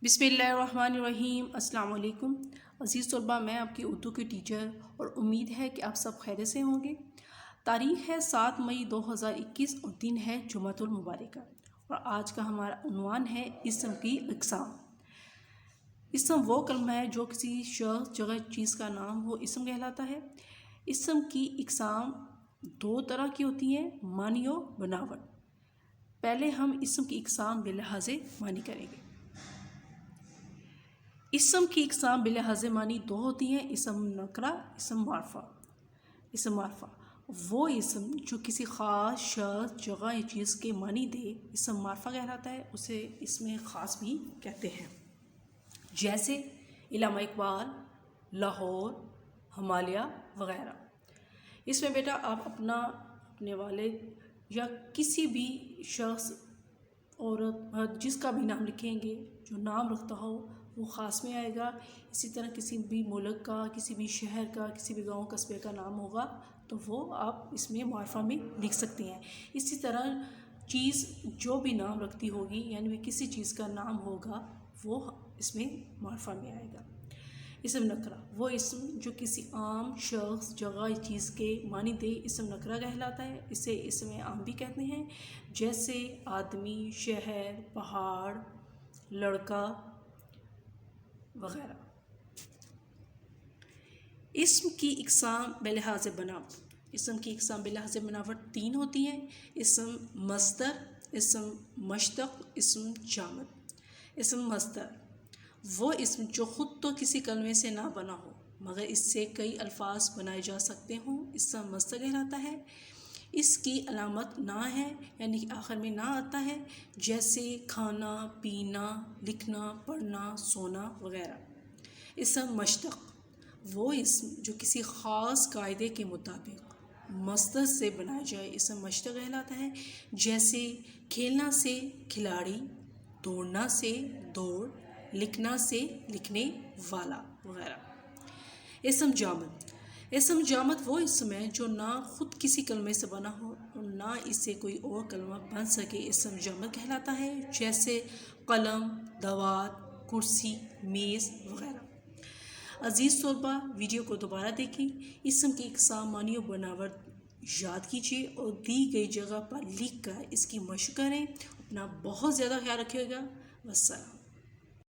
بسم اللہ الرحمن الرحیم۔ السلام علیکم عزیز طلباء، میں آپ کی اردو کی ٹیچر اور امید ہے کہ آپ سب خیریت سے ہوں گے۔ تاریخ ہے 7 مئی 2021 اور دن ہے جمعۃ المبارکہ، اور آج کا ہمارا عنوان ہے اسم کی اقسام۔ اسم وہ کلمہ ہے جو کسی شخص، جگہ، چیز کا نام ہو اسم کہلاتا ہے۔ اسم کی اقسام دو طرح کی ہوتی ہیں، معنی و بناوٹ۔ پہلے ہم اسم کی اقسام بلحاظ معنی کریں گے۔ اسم کی اقسام بلحاظ معنی دو ہوتی ہیں، اسم نکرہ، اسم معرفہ۔ اسم معرفہ وہ اسم جو کسی خاص شخص، جگہ یا چیز کے معنی دے، اسم معرفہ کہلاتا ہے۔ اسے اسم خاص بھی کہتے ہیں، جیسے علامہ اقبال، لاہور، ہمالیہ وغیرہ۔ اس میں بیٹا آپ اپنے والد یا کسی بھی شخص، عورت، جس کا بھی نام لکھیں گے، جو نام رکھتا ہو وہ خاص میں آئے گا۔ اسی طرح کسی بھی ملک کا، کسی بھی شہر کا، کسی بھی گاؤں قصبے کا نام ہوگا تو وہ آپ اس میں معرفہ میں لکھ سکتے ہیں۔ اسی طرح چیز جو بھی نام رکھتی ہوگی، یعنی کسی چیز کا نام ہوگا، وہ اس میں معرفہ میں آئے گا۔ اسم نکرہ وہ اسم جو کسی عام شخص، جگہ، چیز کے معنی دے، اسم نکرہ کہلاتا ہے۔ اسے اسم عام بھی کہتے ہیں، جیسے آدمی، شہر، پہاڑ، لڑکا وغیرہ۔ اسم کی اقسام بلحاظ بناوٹ۔ اسم کی اقسام بلحاظ بناوٹ تین ہوتی ہیں: اسم مصدر، اسم مشتق، اسم جامد۔ اسم مصدر وہ اسم جو خود تو کسی کلمے سے نہ بنا ہو مگر اس سے کئی الفاظ بنائے جا سکتے ہوں، اسم مصدر کہلاتا ہے۔ اس کی علامت نہ ہے، یعنی کہ آخر میں نہ آتا ہے، جیسے کھانا، پینا، لکھنا، پڑھنا، سونا وغیرہ۔ اسم مشتق وہ اسم جو کسی خاص قاعدے کے مطابق مصدر سے بنایا جائے، اسم مشتق کہلاتا ہے، جیسے کھیلنا سے کھلاڑی، دوڑنا سے دوڑ، لکھنا سے لکھنے والا وغیرہ۔ اسم جامد اسم جامد وہ اسم ہے جو نہ خود کسی کلمے سے بنا ہو اور نہ اس سے کوئی اور کلمہ بن سکے، اسم جامد کہلاتا ہے، جیسے قلم، دوات، کرسی، میز وغیرہ۔ عزیز طلباء، ویڈیو کو دوبارہ دیکھیں، اسم کی اقسام، معنی و بناوٹ یاد کیجیے اور دی گئی جگہ پر لکھ کر اس کی مشق کریں۔ اپنا بہت زیادہ خیال رکھیے گا۔ والسلام۔